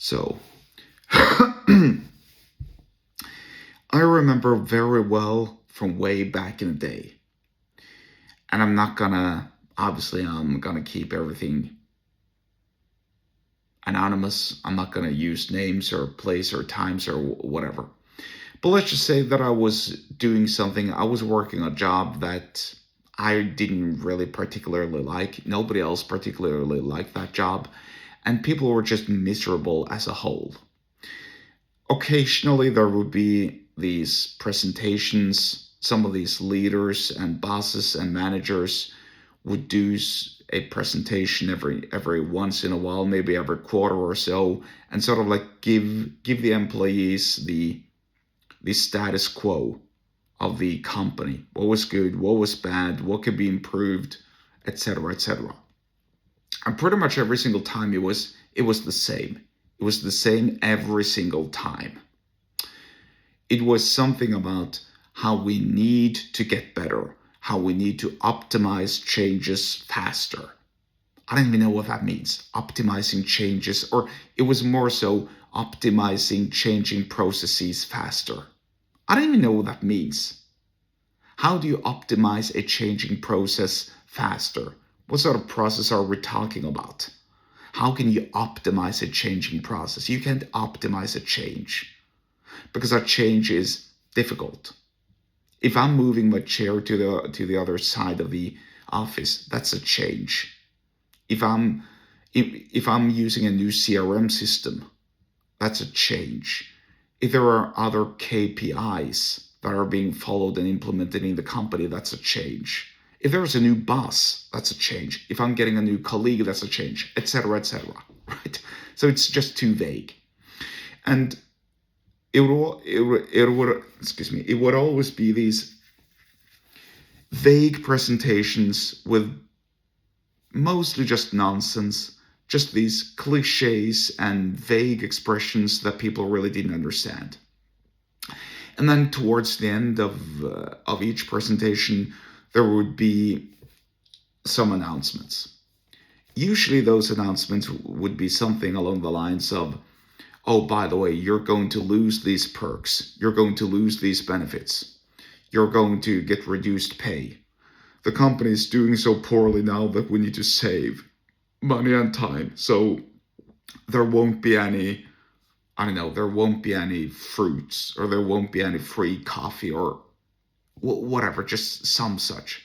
So I remember very well from way back in the day. And I'm gonna keep everything anonymous. I'm not gonna use names or place or times or whatever. But let's just say that I was doing something, I was working a job that I didn't really particularly like. Nobody else particularly liked that job. And people were just miserable as a whole. Occasionally, there would be these presentations. Some of these leaders and bosses and managers would do a presentation every once in a while, maybe every quarter or so, and sort of like give the employees the status quo of the company. What was good, what was bad, what could be improved, etc., etc. And pretty much every single time it was the same. It was the same every single time. It was something about how we need to get better, how we need to optimize changes faster. I don't even know what that means. Optimizing changes, or it was more so optimizing changing processes faster. I don't even know what that means. How do you optimize a changing process faster? What sort of process are we talking about? How can you optimize a changing process? You can't optimize a change because a change is difficult. If I'm moving my chair to the other side of the office, that's a change. If I'm using a new CRM system, that's a change. If there are other KPIs that are being followed and implemented in the company, that's a change. If there's a new boss, that's a change. If I'm getting a new colleague, that's a change, etc., etc. Right? So it's just too vague, and it would always be these vague presentations with mostly just nonsense, just these cliches and vague expressions that people really didn't understand. And then towards the end of each presentation, there would be some announcements. Usually those announcements would be something along the lines of, oh, by the way, you're going to lose these perks. You're going to lose these benefits. You're going to get reduced pay. The company is doing so poorly now that we need to save money and time. So there won't be any, there won't be any fruits, or there won't be any free coffee, or whatever, just some such.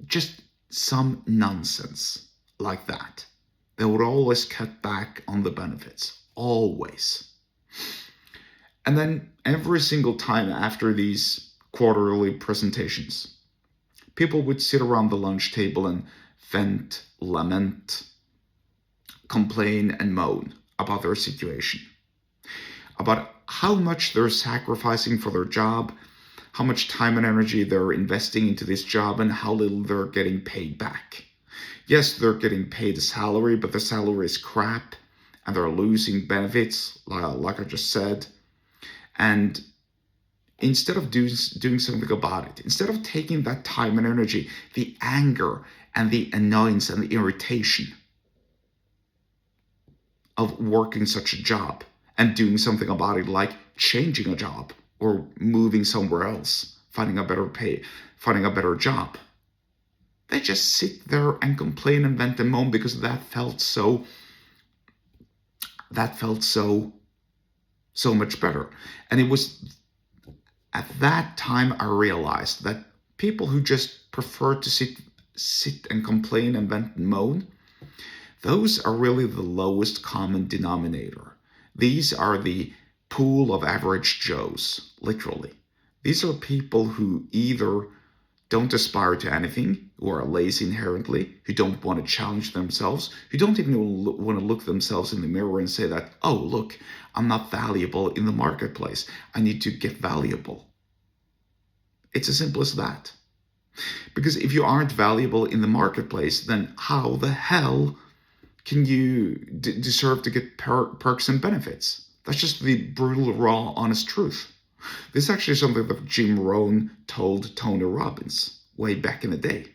Just some nonsense like that. They would always cut back on the benefits. Always. And then every single time after these quarterly presentations, people would sit around the lunch table and vent, lament, complain, and moan about their situation, about how much they're sacrificing for their job, how much time and energy they're investing into this job, and how little they're getting paid back. Yes, they're getting paid a salary, but the salary is crap, and they're losing benefits, like I just said. And instead of doing something about it, instead of taking that time and energy, the anger and the annoyance and the irritation of working such a job and doing something about it, like changing a job or moving somewhere else, finding a better pay, finding a better job, they just sit there and complain and vent and moan because that felt so much better. And it was at that time I realized that people who just prefer to sit and complain and vent and moan, those are really the lowest common denominator. These are the pool of average Joes, literally. These are people who either don't aspire to anything, who are lazy inherently, who don't want to challenge themselves, who don't even want to look themselves in the mirror and say that, oh, look, I'm not valuable in the marketplace. I need to get valuable. It's as simple as that. Because if you aren't valuable in the marketplace, then how the hell can you deserve to get perks and benefits? That's just the brutal, raw, honest truth. This is actually something that Jim Rohn told Tony Robbins way back in the day.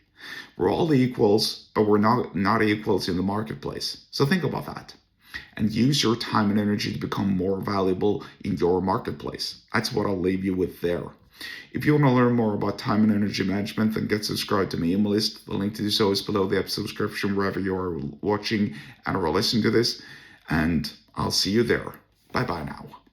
We're all equals, but we're not equals in the marketplace. So think about that. and use your time and energy to become more valuable in your marketplace. That's what I'll leave you with there. If you want to learn more about time and energy management, then get subscribed to my email list. The link to do so is below the episode description wherever you are watching and or listening to this. And I'll see you there. Bye bye now.